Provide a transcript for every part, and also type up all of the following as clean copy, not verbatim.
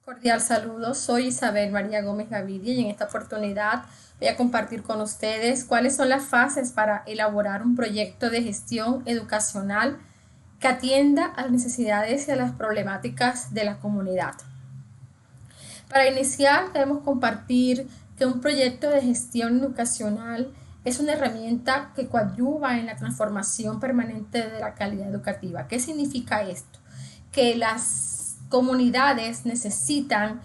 Cordial saludo, soy Isabel María Gómez Gaviria y en esta oportunidad voy a compartir con ustedes cuáles son las fases para elaborar un proyecto de gestión educacional que atienda a las necesidades y a las problemáticas de la comunidad. Para iniciar, debemos compartir que un proyecto de gestión educacional es una herramienta que coadyuva en la transformación permanente de la calidad educativa. ¿Qué significa esto? Que las comunidades necesitan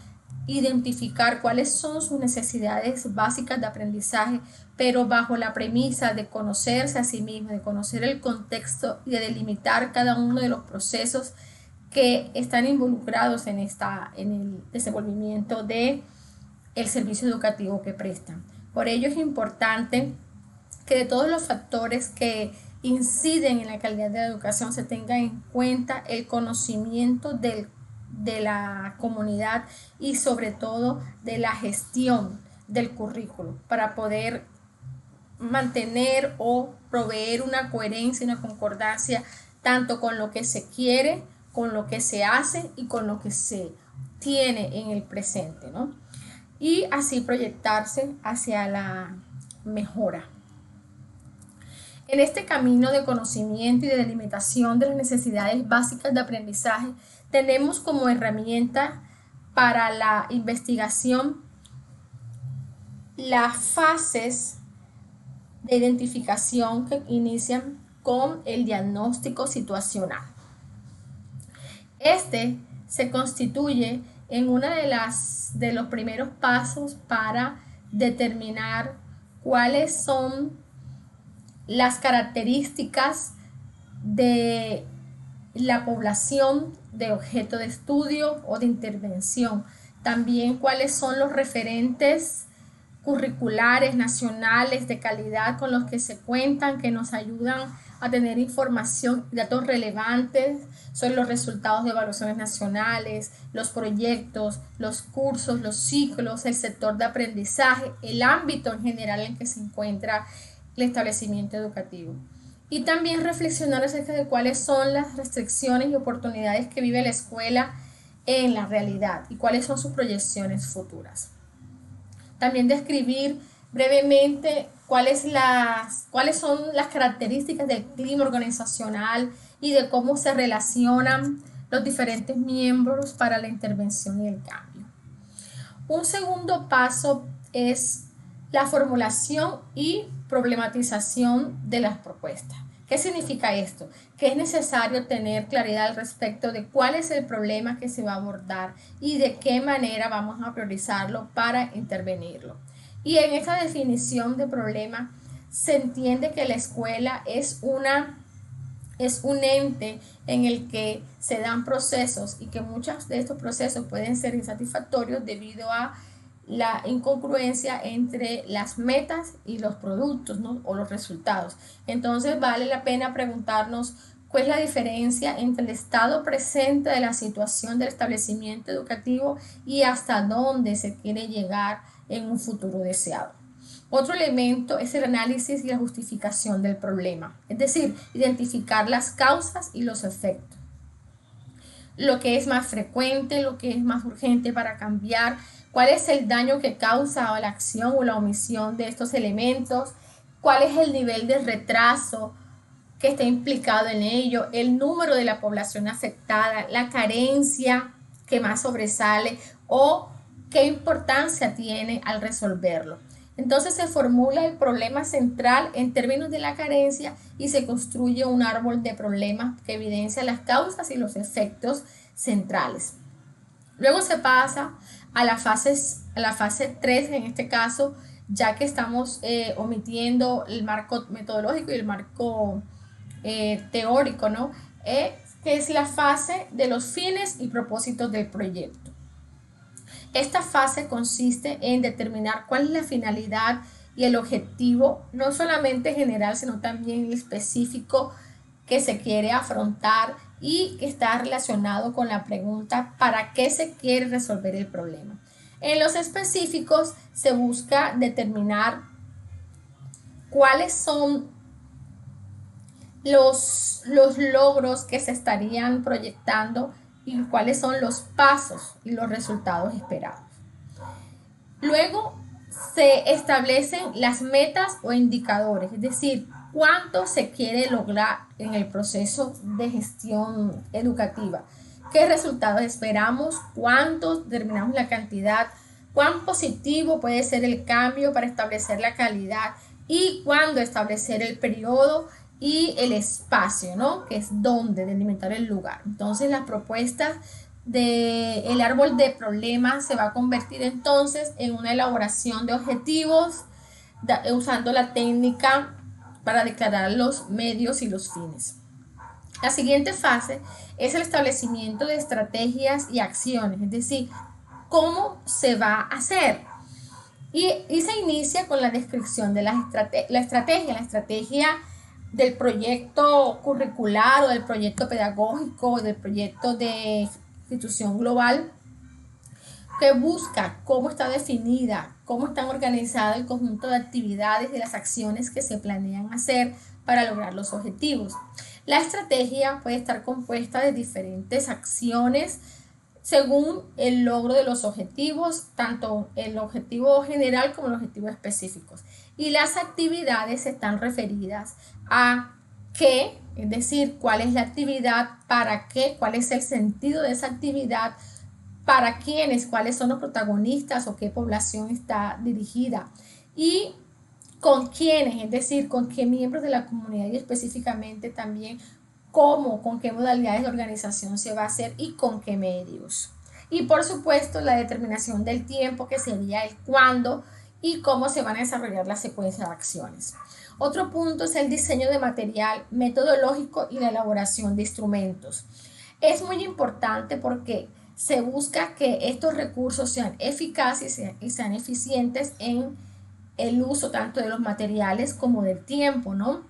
identificar cuáles son sus necesidades básicas de aprendizaje, pero bajo la premisa de conocerse a sí mismo, de conocer el contexto y de delimitar cada uno de los procesos que están involucrados en el desenvolvimiento de el servicio educativo que prestan. Por ello es importante que de todos los factores que inciden en la calidad de la educación se tenga en cuenta el conocimiento de la comunidad y sobre todo de la gestión del currículo para poder mantener o proveer una coherencia, una concordancia tanto con lo que se quiere, con lo que se hace y con lo que se tiene en el presente, ¿no? Y así proyectarse hacia la mejora. En este camino de conocimiento y de delimitación de las necesidades básicas de aprendizaje, tenemos como herramienta para la investigación las fases de identificación que inician con el diagnóstico situacional. Este se constituye en una de los primeros pasos para determinar cuáles son las características de la población de objeto de estudio o de intervención. También cuáles son los referentes curriculares nacionales de calidad con los que se cuentan, que nos ayudan a tener información y datos relevantes sobre los resultados de evaluaciones nacionales, los proyectos, los cursos, los ciclos, el sector de aprendizaje, el ámbito en general en que se encuentra el establecimiento educativo. Y también reflexionar acerca de cuáles son las restricciones y oportunidades que vive la escuela en la realidad y cuáles son sus proyecciones futuras. También describir brevemente cuáles son las características del clima organizacional y de cómo se relacionan los diferentes miembros para la intervención y el cambio. Un segundo paso es la formulación y problematización de las propuestas. ¿Qué significa esto? Que es necesario tener claridad al respecto de cuál es el problema que se va a abordar y de qué manera vamos a priorizarlo para intervenirlo. Y en esta definición de problema se entiende que la escuela es un ente en el que se dan procesos y que muchos de estos procesos pueden ser insatisfactorios debido a la incongruencia entre las metas y los productos, ¿no? O los resultados. Entonces vale la pena preguntarnos cuál es la diferencia entre el estado presente de la situación del establecimiento educativo y hasta dónde se quiere llegar en un futuro deseado. Otro elemento es el análisis y la justificación del problema, es decir, identificar las causas y los efectos, lo que es más frecuente, lo que es más urgente para cambiar, cuál es el daño que causa la acción o la omisión de estos elementos, cuál es el nivel de retraso que está implicado en ello, el número de la población afectada, la carencia que más sobresale o qué importancia tiene al resolverlo. Entonces se formula el problema central en términos de la carencia y se construye un árbol de problemas que evidencia las causas y los efectos centrales. Luego se pasa a la fase 3 en este caso, ya que estamos omitiendo el marco metodológico y el marco teórico, ¿no? Que es la fase de los fines y propósitos del proyecto. Esta fase consiste en determinar cuál es la finalidad y el objetivo, no solamente general, sino también específico que se quiere afrontar y que está relacionado con la pregunta ¿para qué se quiere resolver el problema? En los específicos se busca determinar cuáles son los logros que se estarían proyectando y cuáles son los pasos y los resultados esperados. Luego se establecen las metas o indicadores, es decir, cuánto se quiere lograr en el proceso de gestión educativa, qué resultados esperamos, cuánto determinamos la cantidad, cuán positivo puede ser el cambio para establecer la calidad y cuándo establecer el periodo y el espacio, ¿no? Que es donde delimitar el lugar. Entonces las propuestas del árbol de problemas se va a convertir entonces en una elaboración de objetivos usando la técnica para declarar los medios y los fines. La siguiente fase es el establecimiento de estrategias y acciones, es decir, cómo se va a hacer. Y se inicia con la descripción de la estrategia del proyecto curricular o del proyecto pedagógico o del proyecto de institución global, que busca cómo está definida, cómo están organizadas el conjunto de actividades y las acciones que se planean hacer para lograr los objetivos. La estrategia puede estar compuesta de diferentes acciones según el logro de los objetivos, tanto el objetivo general como los objetivos específicos. Y las actividades están referidas a qué, es decir, cuál es la actividad, para qué, cuál es el sentido de esa actividad, para quiénes, cuáles son los protagonistas o qué población está dirigida y con quiénes, es decir, con qué miembros de la comunidad y específicamente también cómo, con qué modalidades de organización se va a hacer y con qué medios. Y por supuesto la determinación del tiempo, que sería el cuándo y cómo se van a desarrollar la secuencia de acciones. Otro punto es el diseño de material metodológico y la elaboración de instrumentos. Es muy importante porque se busca que estos recursos sean eficaces y sean eficientes en el uso tanto de los materiales como del tiempo, ¿no?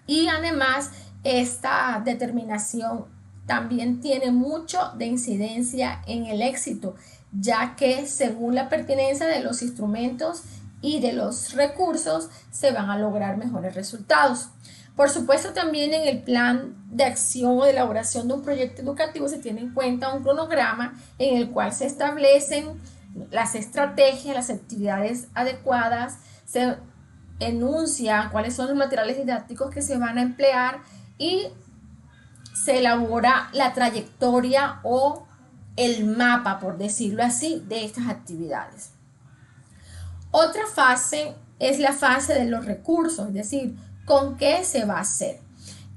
Y además esta determinación también tiene mucho de incidencia en el éxito, ya que según la pertinencia de los instrumentos y de los recursos se van a lograr mejores resultados. Por supuesto, también en el plan de acción o de elaboración de un proyecto educativo se tiene en cuenta un cronograma en el cual se establecen las estrategias, las actividades adecuadas, se enuncia cuáles son los materiales didácticos que se van a emplear y se elabora la trayectoria o el mapa, por decirlo así, de estas actividades. Otra fase es la fase de los recursos, es decir, con qué se va a hacer.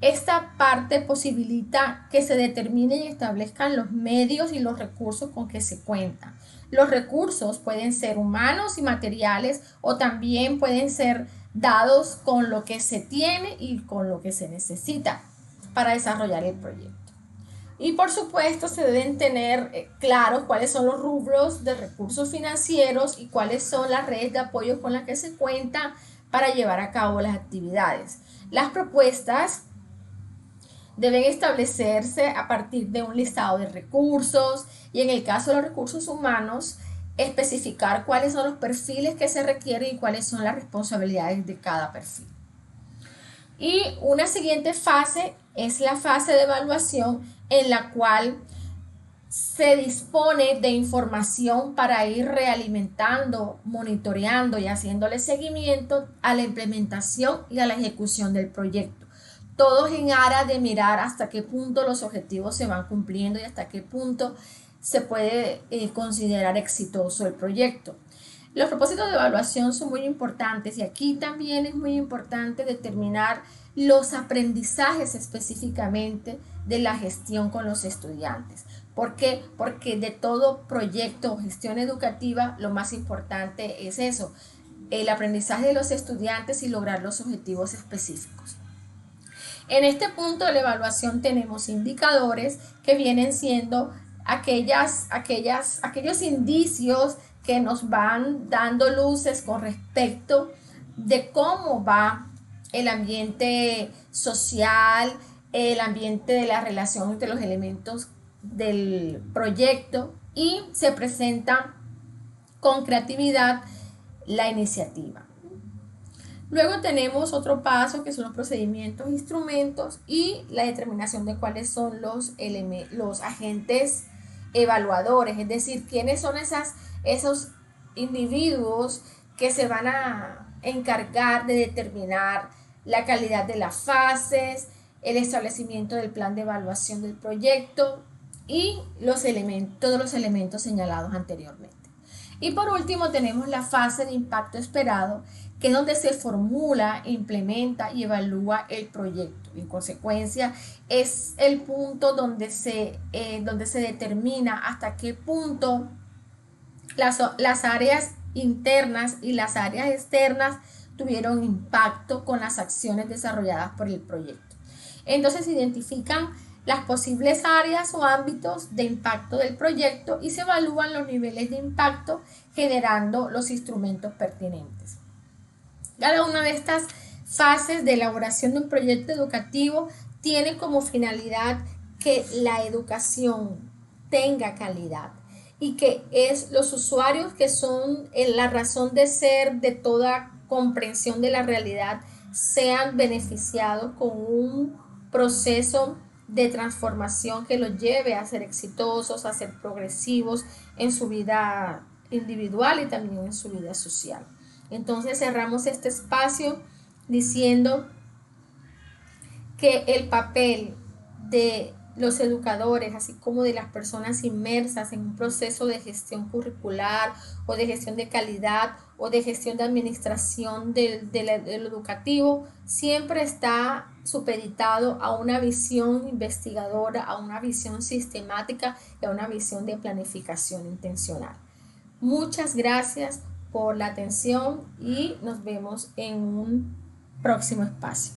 Esta parte posibilita que se determinen y establezcan los medios y los recursos con que se cuentan. Los recursos pueden ser humanos y materiales o también pueden ser dados con lo que se tiene y con lo que se necesita para desarrollar el proyecto. Y por supuesto se deben tener claros cuáles son los rubros de recursos financieros y cuáles son las redes de apoyo con las que se cuenta para llevar a cabo las actividades. Las propuestas deben establecerse a partir de un listado de recursos y en el caso de los recursos humanos, especificar cuáles son los perfiles que se requieren y cuáles son las responsabilidades de cada perfil. Y una siguiente fase es la fase de evaluación en la cual se dispone de información para ir realimentando, monitoreando y haciéndole seguimiento a la implementación y a la ejecución del proyecto. Todos en aras de mirar hasta qué punto los objetivos se van cumpliendo y hasta qué punto se puede considerar exitoso el proyecto. Los propósitos de evaluación son muy importantes y aquí también es muy importante determinar los aprendizajes específicamente de la gestión con los estudiantes. ¿Por qué? Porque de todo proyecto o gestión educativa lo más importante es eso, el aprendizaje de los estudiantes y lograr los objetivos específicos. En este punto de la evaluación tenemos indicadores que vienen siendo aquellos indicios que nos van dando luces con respecto de cómo va el ambiente social, el ambiente de la relación entre los elementos del proyecto y se presenta con creatividad la iniciativa. Luego tenemos otro paso que son los procedimientos, instrumentos y la determinación de cuáles son los agentes evaluadores, es decir, quiénes son esos individuos que se van a encargar de determinar la calidad de las fases, el establecimiento del plan de evaluación del proyecto y todos los elementos señalados anteriormente. Y por último tenemos la fase de impacto esperado, que es donde se formula, implementa y evalúa el proyecto. En consecuencia, es el punto donde se determina hasta qué punto las áreas internas y las áreas externas tuvieron impacto con las acciones desarrolladas por el proyecto. Entonces se identifican las posibles áreas o ámbitos de impacto del proyecto y se evalúan los niveles de impacto generando los instrumentos pertinentes. Cada una de estas fases de elaboración de un proyecto educativo tiene como finalidad que la educación tenga calidad y que los usuarios que son la razón de ser de toda comprensión de la realidad sean beneficiados con un proceso de transformación que los lleve a ser exitosos, a ser progresivos en su vida individual y también en su vida social. Entonces cerramos este espacio diciendo que el papel de los educadores, así como de las personas inmersas en un proceso de gestión curricular o de gestión de calidad o de gestión de administración del educativo, siempre está supeditado a una visión investigadora, a una visión sistemática y a una visión de planificación intencional. Muchas gracias por la atención y nos vemos en un próximo espacio.